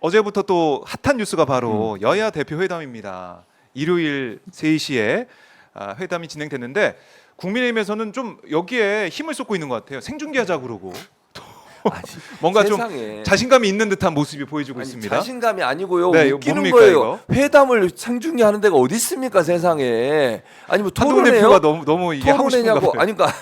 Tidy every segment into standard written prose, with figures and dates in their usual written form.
어제부터 또 핫한 뉴스가 바로 여야 대표 회담입니다. 일요일 3시에 회담이 진행됐는데 국민의힘에서는 좀 여기에 힘을 쏟고 있는 것 같아요. 생중계하자 그러고 아니, 뭔가 세상에. 좀 자신감이 있는 듯한 모습이 보여지고 아니, 있습니다. 자신감이 아니고요. 네, 이거 웃기는 뭡니까, 거예요. 이거? 회담을 생중계하는 데가 어디 있습니까, 세상에? 아니 뭐 한동훈 토론회요? 대표가 너무 이게 하고 싶은가 토론회냐고? 봐요. 아니 그러니까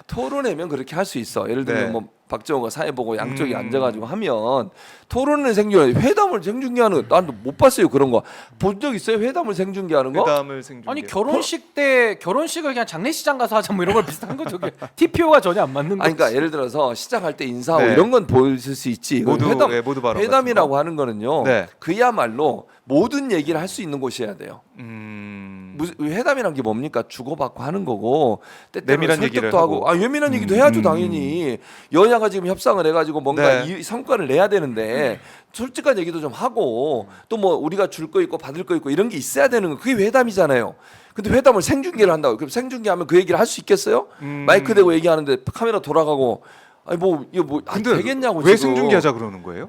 토론회면 그렇게 할 수 있어. 예를 들면 네. 뭐 박정호가 사회 보고 양쪽이 앉아가지고 하면 토론을 생중계, 회담을 생중계하는 난 못 봤어요 그런 거. 본 적 있어요? 회담을 생중계하는 거? 회담을 생중계. 아니 결혼식 때 결혼식을 그냥 장례식장 가서 하자 뭐 이런 걸 비슷한 거죠. TPO가 전혀 안 맞는 아니 거지. 그러니까 예를 들어서 시작할 때 인사하고 네. 이런 건 보여줄 수 있지. 모두 회담, 모두 발언 회담이라고 하는 거는요. 네. 그야말로 모든 얘기를 할 수 있는 곳이어야 돼요. 무슨 회담이란 게 뭡니까? 주고받고 하는 거고 때때로 내밀한 얘기를 설득도 하고 예민한 얘기도 해야죠 당연히. 여야가 지금 협상을 해가지고 뭔가 네. 이 성과를 내야 되는데 솔직한 얘기도 좀 하고 또 뭐 우리가 줄 거 있고 받을 거 있고 이런 게 있어야 되는 거 그게 회담이잖아요. 근데 회담을 생중계를 한다고 그럼 생중계하면 그 얘기를 할 수 있겠어요? 마이크 대고 얘기하는데 카메라 돌아가고 아니 뭐 이거 뭐 근데 되겠냐고 왜 지금. 생중계하자 그러는 거예요?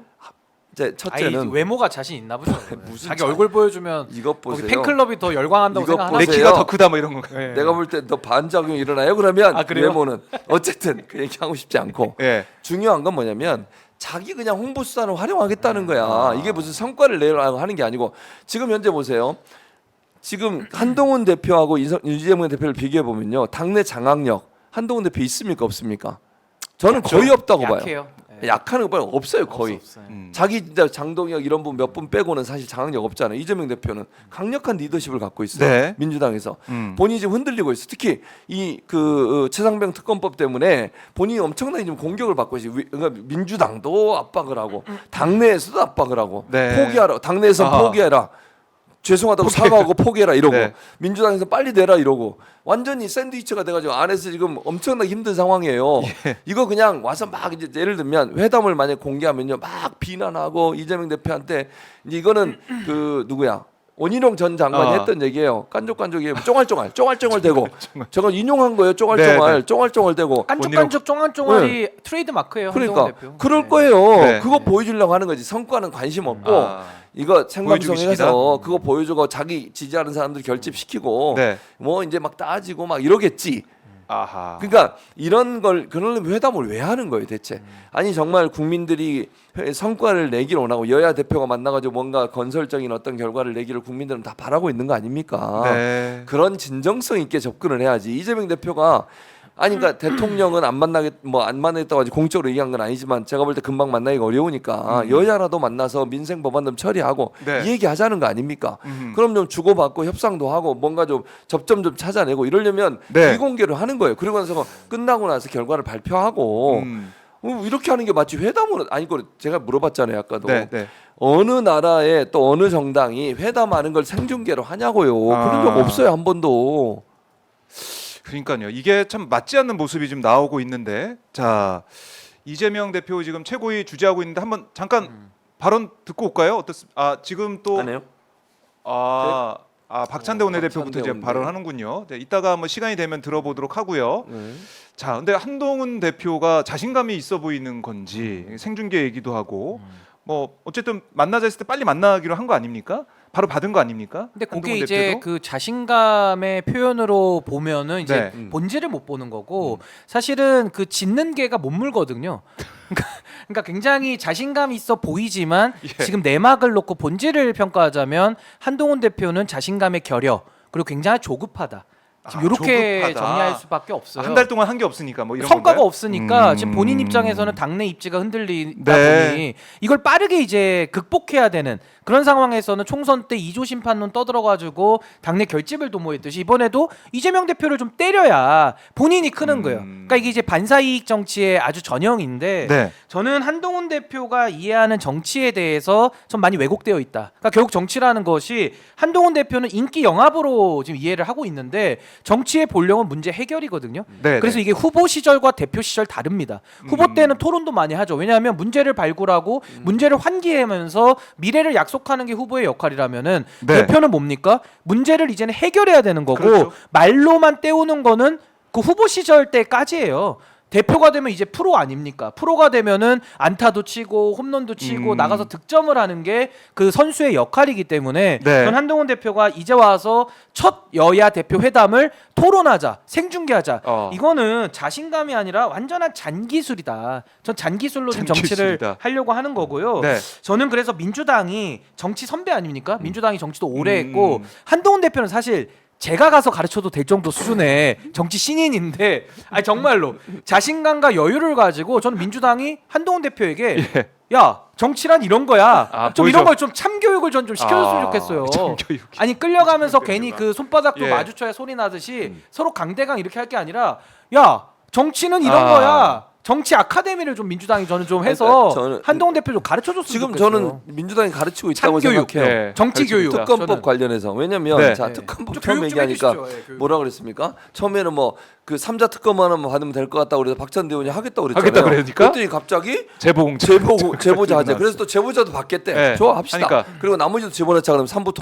이제 아니, 첫째는 외모가 자신 있나 보죠. 무슨 자기 자- 얼굴 보여주면 이것 거기 보세요. 팬클럽이 더 열광한다고 이것 생각하나? 내 보세요. 키가 더 크다 뭐 이런 건가요? 네. 내가 볼 때 너 반작용 일어나요? 그러면 아, 그래요? 외모는 어쨌든 그 얘기하고 싶지 않고 예. 중요한 건 뭐냐면 자기 그냥 홍보 수단을 활용하겠다는 거야. 아. 이게 무슨 성과를 내려고 하는 게 아니고 지금 현재 보세요. 지금 한동훈 대표하고 이재명 대표를 비교해 보면요, 당내 장악력 한동훈 대표 있습니까 없습니까? 저는 거의 없다고 봐요. 약해요. 네. 약하는 거 봐요. 없어요 거의. 없어요. 자기 진짜 장동혁 이런 분 몇 분 빼고는 사실 장악력 없잖아요. 이재명 대표는 강력한 리더십을 갖고 있어요. 네. 민주당에서 본인이 지금 흔들리고 있어. 특히 이 그 최상병 특검법 때문에 본인이 엄청나게 지금 공격을 받고 있어요. 그러니까 민주당도 압박을 하고 당내에서도 압박을 하고 네. 포기하라. 당내에서 아하. 포기해라. 죄송하다고 사과하고 포기해라 이러고 네. 민주당에서 빨리 내라 이러고 완전히 샌드위치가 돼가지고 안에서 지금 엄청나게 힘든 상황이에요. 이거 그냥 와서 막 이제 예를 들면 회담을 만약 공개하면요 막 비난하고 이재명 대표한테 이제 이거는 그 누구야 원희룡 전 장관이 했던 얘기예요. 깐족깐족이 쫑알쫑알 대고 저건 인용한 거예요. 쫑알쫑알 대고 깐족깐족 쫑알쫑알이 트레이드 마크예요. 그러니까 한동훈 대표. 그럴 네. 거예요. 네. 그거 보여주려고 하는 거지. 성과는 관심 없고 이거 생방송에서 보여주기식이다? 그거 보여주고 자기 지지하는 사람들 결집시키고 네. 뭐 이제 막 따지고 막 이러겠지. 아하. 그러니까 이런 걸 그런 회담을 왜 하는 거예요 대체? 아니 정말 국민들이 성과를 내기를 원하고 여야 대표가 만나가지고 뭔가 건설적인 어떤 결과를 내기를 국민들은 다 바라고 있는 거 아닙니까? 네. 그런 진정성 있게 접근을 해야지. 이재명 대표가 아니 그러니까 대통령은 안 만나겠다고 아직 공적으로 얘기한 건 아니지만 제가 볼 때 금방 만나기가 어려우니까 여야라도 만나서 민생 법안 좀 처리하고 네. 이 얘기 하자는 거 아닙니까? 그럼 좀 주고받고 협상도 하고 뭔가 좀 접점 좀 찾아내고 이러려면 네. 비공개로 하는 거예요. 그리고 나서 끝나고 나서 결과를 발표하고 이렇게 하는 게 맞지. 회담은 아니고 제가 물어봤잖아요 아까도. 네. 네. 어느 나라에 또 어느 정당이 회담하는 걸 생중계로 하냐고요. 그런 적 아. 없어요 한 번도. 그러니까요. 이게 참 맞지 않는 모습이 좀 나오고 있는데, 자 이재명 대표 지금 최고위 주재하고 있는데 한번 잠깐 발언 듣고 올까요? 어떻습니까? 지금 또 안 해요? 박찬대 원내대표부터 박찬대 이제 원내. 발언하는군요. 네, 이따가 한번 시간이 되면 들어보도록 하고요. 네. 자, 근데 한동훈 대표가 자신감이 있어 보이는 건지 생중계 얘기도 하고 뭐 어쨌든 만나자 했을 때 빨리 만나기로 한 거 아닙니까? 바로 받은 거 아닙니까? 근데 그게 한동훈 이제 대표도? 그 자신감의 표현으로 보면은 이제 네. 본질을 못 보는 거고 사실은 그 짖는 개가 못 물거든요. 그러니까 굉장히 자신감 있어 보이지만 예. 지금 내막을 놓고 본질을 평가하자면 한동훈 대표는 자신감의 결여 그리고 굉장히 조급하다. 지금 이렇게 조급하다. 정리할 수밖에 없어요. 한 달 동안 한 게 없으니까 뭐 이런 성과가 건가요? 없으니까 지금 본인 입장에서는 당내 입지가 흔들리다 네. 보니 이걸 빠르게 이제 극복해야 되는 그런 상황에서는 총선 때 2조 심판론 떠들어가지고 당내 결집을 도모했듯이 이번에도 이재명 대표를 좀 때려야 본인이 크는 거예요. 그러니까 이게 이제 반사이익 정치의 아주 전형인데 네. 저는 한동훈 대표가 이해하는 정치에 대해서 좀 많이 왜곡되어 있다. 그러니까 결국 정치라는 것이 한동훈 대표는 인기 영합으로 지금 이해를 하고 있는데 정치의 본령은 문제 해결이거든요. 네, 그래서 네. 이게 후보 시절과 대표 시절 다릅니다. 후보 때는 토론도 많이 하죠. 왜냐하면 문제를 발굴하고 문제를 환기하면서 미래를 약속하는 게 후보의 역할이라면은 네. 대표는 뭡니까? 문제를 이제는 해결해야 되는 거고 그렇죠. 말로만 때우는 거는 그 후보 시절 때까지예요. 대표가 되면 이제 프로 아닙니까? 프로가 되면은 안타도 치고 홈런도 치고 나가서 득점을 하는 게 그 선수의 역할이기 때문에 네. 전 한동훈 대표가 이제 와서 첫 여야 대표 회담을 토론하자, 생중계하자. 이거는 자신감이 아니라 완전한 잔기술이다. 전 잔기술로 좀 정치를 잔기술이다. 하려고 하는 거고요. 네. 저는 그래서 민주당이 정치 선배 아닙니까? 민주당이 정치도 오래 했고 한동훈 대표는 사실 제가 가서 가르쳐도 될 정도 수준의 정치 신인인데 아니 정말로 자신감과 여유를 가지고 저는 민주당이 한동훈 대표에게 야 정치란 이런 거야 좀 보이죠? 이런 걸 좀 참교육을 전 좀 시켜줬으면 좋겠어요. 참교육. 아니 끌려가면서 괜히 그 손바닥도 예. 마주쳐야 소리 나듯이 서로 강대강 이렇게 할 게 아니라 야 정치는 이런 아. 거야. 정치 아카데미를 좀 민주당이 저는 좀 해서 그러니까 저는 한동훈 대표 좀 가르쳐줬으면 지금 좋겠어요. 저는 민주당이 가르치고 있다고 참교육. 생각해요. 네. 정치 교육. 특검법 저는. 관련해서 왜냐면 네. 자 네. 특검법 좀 처음 교육 좀 얘기하니까 해주시죠. 예, 교육. 뭐라 그랬습니까? 처음에는 뭐 그 3자 특검만 받으면 될 것 같다고 그래서 박찬대 의원이 하겠다고 그랬잖아요. 하겠다 그러니까? 그랬더니 갑자기 제보공채. 제보자 하자. 그래서 또 제보자도 받겠대. 네. 좋아 합시다. 하니까. 그리고 나머지도 집어넣자 그러면 3부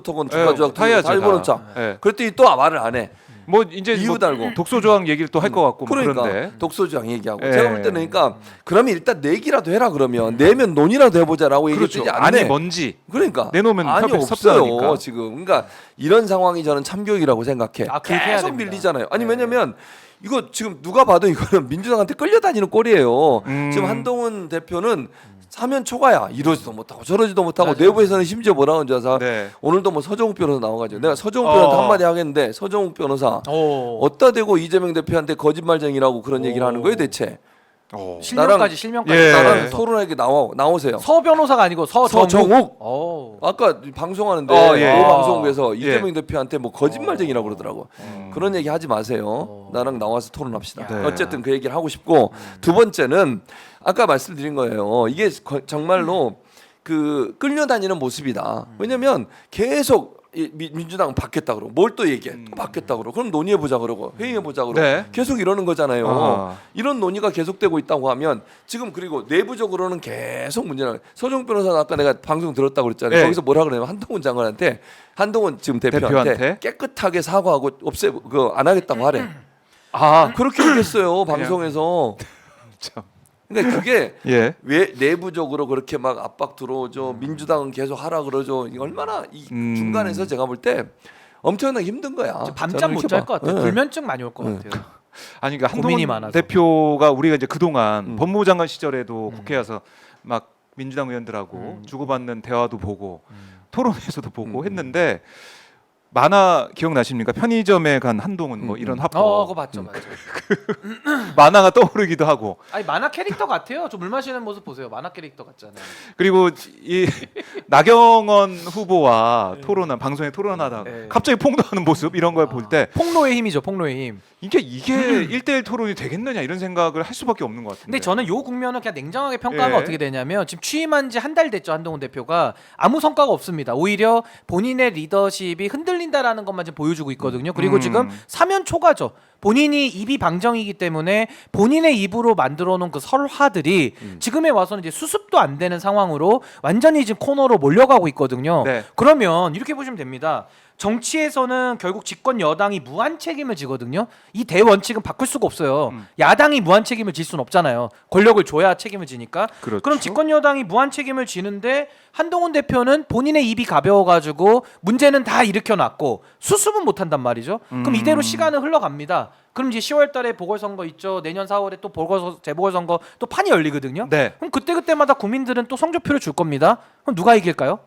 토건 네, 주가 조작 다 해야죠, 다 집어넣자. 네. 그랬더니 또 말을 안 해. 뭐 이제 이유 뭐 달고. 독소 조항 얘기를 또 할 것 같고 뭐 그러니까 그런데. 독소조항 얘기하고 예. 제가 볼 때는 그러니까 그러면 일단 내기라도 해라 그러면 내면 논의라도 해보자라고 그렇죠. 얘기했지 안 안이 해. 뭔지 그러니까 내놓으면 아니 협의 없어요 섭섭하니까. 지금. 그러니까 이런 상황이 저는 참교육이라고 생각해. 아, 그렇게 해야 계속 됩니다. 밀리잖아요. 아니 네. 왜냐면 이거 지금 누가 봐도 이거는 민주당한테 끌려다니는 꼴이에요. 지금 음. 한동훈 대표는 사면 초과야. 이러지도 못하고 저러지도 못하고 맞아요. 내부에서는 심지어 뭐라고 하는지 아세요? 네. 오늘도 뭐 서정욱 변호사 나와가지고 내가 서정욱 변호사 한마디 하겠는데 서정욱 변호사 어디다 대고 이재명 대표한테 거짓말쟁이라고 그런 얘기를 하는 거예요 대체? 실명까지 실명까지 예. 나랑 토론하게 나오세요. 서 변호사가 아니고 서정욱. 서정욱. 오. 아까 방송하는데 예. 그 방송국에서 예. 이재명 대표한테 뭐 거짓말쟁이라고 그러더라고. 그런 얘기 하지 마세요. 나랑 나와서 토론합시다. 네. 어쨌든 그 얘기를 하고 싶고 두 번째는 아까 말씀드린 거예요. 이게 정말로 그 끌려다니는 모습이다. 왜냐면 계속 민주당은 받겠다 그러고 뭘 또 얘기해 또 받겠다 그러고 그럼 논의해 보자 그러고 회의해 보자 그러고 네. 계속 이러는 거잖아요. 아. 이런 논의가 계속되고 있다고 하면 지금 그리고 내부적으로는 계속 문제가 서정 변호사는 아까 내가 방송 들었다고 그랬잖아요. 네. 거기서 뭐라 그러냐면 한동훈 장관한테 한동훈 지금 대표한테 대표한테? 깨끗하게 사과하고 그거 안 하겠다고 하래. 아, 그렇게 얘기했어요 방송에서. 참. 그러니까 그게 예. 왜 내부적으로 그렇게 막 압박 들어오죠. 민주당은 계속 하라 그러죠. 이게 얼마나 이 중간에서 제가 볼 때 엄청나게 힘든 거야. 밤잠 저는 못 이렇게 잘 봐. 것 같아요. 예. 불면증 많이 올 것 같아요. 아니 그러니까 고민이 한동훈 많아서. 대표가 우리가 이제 그동안 법무부 장관 시절에도 국회에 와서 막 민주당 의원들하고 주고받는 대화도 보고 토론에서도 보고 했는데 만화 기억나십니까? 편의점에 간 한동훈 뭐 이런 화법 그거 맞죠, 맞죠. 만화가 떠오르기도 하고 아니 만화 캐릭터 같아요. 저 물 마시는 모습 보세요. 만화 캐릭터 같잖아요. 그리고 이 나경원 후보와 토론한 방송에 토론하다가 네. 갑자기 폭로하는 모습 이런 걸 볼 때 폭로의 힘이죠, 폭로의 힘. 이게 1대1 토론이 되겠느냐 이런 생각을 할 수밖에 없는 것 같은데. 근데 저는 요 국면은 그냥 냉정하게 평가하면 예. 어떻게 되냐면 지금 취임한 지 한 달 됐죠, 한동훈 대표가. 아무 성과가 없습니다. 오히려 본인의 리더십이 흔들린다라는 것만 지금 보여주고 있거든요. 그리고 지금 사면 초과죠. 본인이 입이 방정이기 때문에 본인의 입으로 만들어 놓은 그 설화들이 지금에 와서는 이제 수습도 안 되는 상황으로 완전히 지금 코너로 몰려가고 있거든요. 네. 그러면 이렇게 보시면 됩니다. 정치에서는 결국 집권 여당이 무한 책임을 지거든요. 이 대원칙은 바꿀 수가 없어요. 야당이 무한 책임을 질 수는 없잖아요. 권력을 줘야 책임을 지니까. 그렇죠. 그럼 집권 여당이 무한 책임을 지는데 한동훈 대표는 본인의 입이 가벼워가지고 문제는 다 일으켜놨고 수습은 못한단 말이죠. 그럼 이대로 시간은 흘러갑니다. 그럼 이제 10월달에 보궐선거 있죠. 내년 4월에 또 재보궐선거 또 판이 열리거든요. 네. 그럼 그때마다 국민들은 또 성적표를 줄 겁니다. 그럼 누가 이길까요?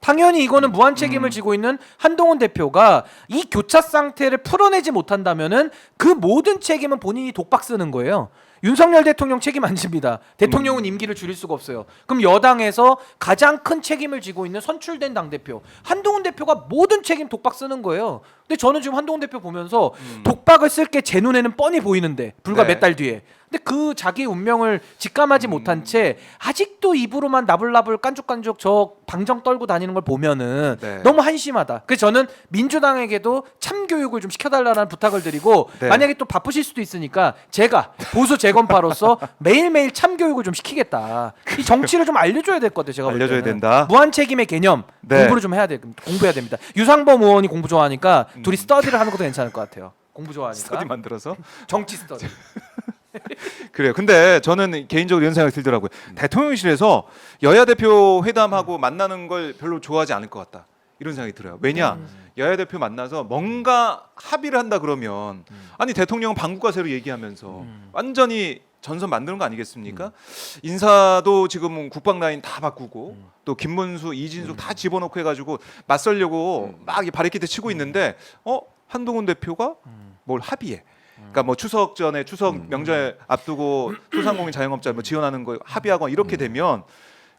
당연히 이거는 무한 책임을 지고 있는 한동훈 대표가 이 교차 상태를 풀어내지 못한다면은 그 모든 책임은 본인이 독박 쓰는 거예요. 윤석열 대통령 책임 안 집니다. 대통령은 임기를 줄일 수가 없어요. 그럼 여당에서 가장 큰 책임을 지고 있는 선출된 당대표 한동훈 대표가 모든 책임 독박 쓰는 거예요. 근데 저는 지금 한동훈 대표 보면서 독박을 쓸 게 제 눈에는 뻔히 보이는데 불과 네. 몇 달 뒤에 근데 그 자기의 운명을 직감하지 못한 채 아직도 입으로만 나불나불 깐죽깐죽 저 방정 떨고 다니는 걸 보면은 네. 너무 한심하다. 그래서 저는 민주당에게도 참교육을 좀 시켜달라는 부탁을 드리고 네. 만약에 또 바쁘실 수도 있으니까 제가 보수 재건파로서 매일매일 참교육을 좀 시키겠다. 이 정치를 좀 알려줘야 될 것 같아요. 제가 볼 알려줘야 때는. 된다. 무한 책임의 개념 네. 공부를 좀 공부해야 됩니다. 유상범 의원이 공부 좋아하니까 둘이 스터디를 하는 것도 괜찮을 것 같아요. 공부 좋아하니까. 스터디 만들어서 정치 스터디. 그래요. 근데 저는 개인적으로 이런 생각이 들더라고요. 대통령실에서 여야 대표 회담하고 만나는 걸 별로 좋아하지 않을 것 같다. 이런 생각이 들어요. 왜냐? 여야 대표 만나서 뭔가 합의를 한다 그러면 아니 대통령 방구가 새로 얘기하면서 완전히 전선 만드는 거 아니겠습니까? 인사도 지금 국방 라인 다 바꾸고 또 김문수, 이진숙 다 집어넣고 해가지고 맞설려고 막 바리케이트 치고 있는데 한동훈 대표가 뭘 합의해? 그러니까 뭐 추석 전에 추석 명절 앞두고 소상공인 자영업자 뭐 지원하는 거 합의하거나 이렇게 되면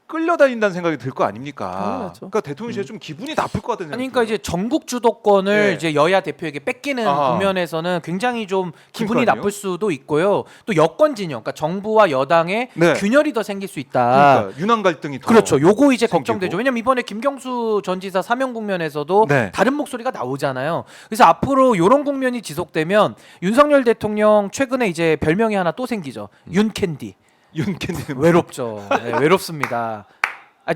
끌려다닌다는 생각이 들 거 아닙니까? 당연하죠. 그러니까 대통령실에 좀 기분이 나쁠 것 같은 생각이 그러니까 이제 전국 주도권을 네. 이제 여야 대표에게 뺏기는 아하. 국면에서는 굉장히 좀 기분이 그러니까요. 나쁠 수도 있고요. 또 여권 진영, 그러니까 정부와 여당의 네. 균열이 더 생길 수 있다. 그러니까 유난 갈등이 더 그렇죠. 요거 이제 생기고. 걱정되죠. 왜냐면 이번에 김경수 전 지사 사면 국면에서도 네. 다른 목소리가 나오잖아요. 그래서 앞으로 요런 국면이 지속되면 윤석열 대통령 최근에 이제 별명이 하나 또 생기죠. 윤캔디. 윤캔디는 외롭죠. 네, 외롭습니다.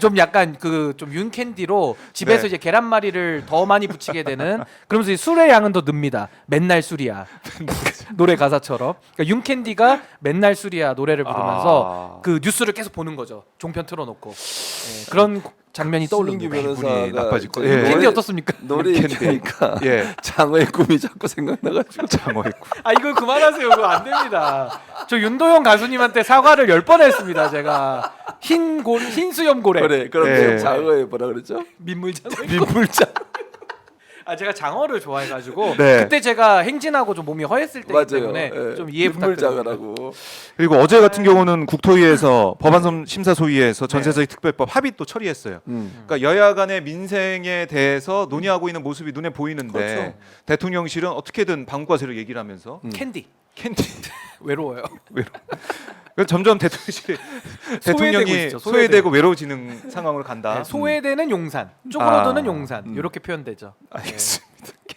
좀 약간 그 좀 윤캔디로 집에서 네. 이제 계란말이를 더 많이 붙이게 되는 그러면서 이 술의 양은 더 늡니다. 맨날 술이야. 노래 가사처럼. 그러니까 윤캔디가 맨날 술이야 노래를 부르면서 그 뉴스를 계속 보는 거죠. 종편 틀어놓고 그런 장면이 신인기 떠오릅니다. 변호사가 기분이 나빠질 거예요. 이제 예. 노래- 캔디 어떻습니까? 노래 얘기하니까 예. 장어의 꿈이 자꾸 생각나가지고 장어 있고. 아 이거 그만하세요. 그거 안 됩니다. 저 윤도현 가수님한테 사과를 10번 했습니다. 제가 흰수염 고래 그래 그럼 예. 장어의 뭐라 그랬죠? 민물장어. 민물장 아 제가 장어를 좋아해가지고 네. 그때 제가 행진하고 좀 몸이 허했을 때이기 맞아요. 때문에 예. 좀 이해 부탁드립니다. 민물장어라고 그리고 어제 같은 경우는 국토위에서 법안 심사 소위에서 전세서기 특별법 합의 또 처리했어요. 그러니까 여야 간의 민생에 대해서 논의하고 있는 모습이 눈에 보이는데 그렇죠. 대통령실은 어떻게든 방구가 새로 얘기를 하면서 캔디 캔디 외로워요. 그래서 점점 대통령실이 대통령이 있죠, 소외되고 외로워지는 상황으로 간다. 소외되는 용산, 쪼그러드는 아. 용산 이렇게 표현되죠. 알겠습니다.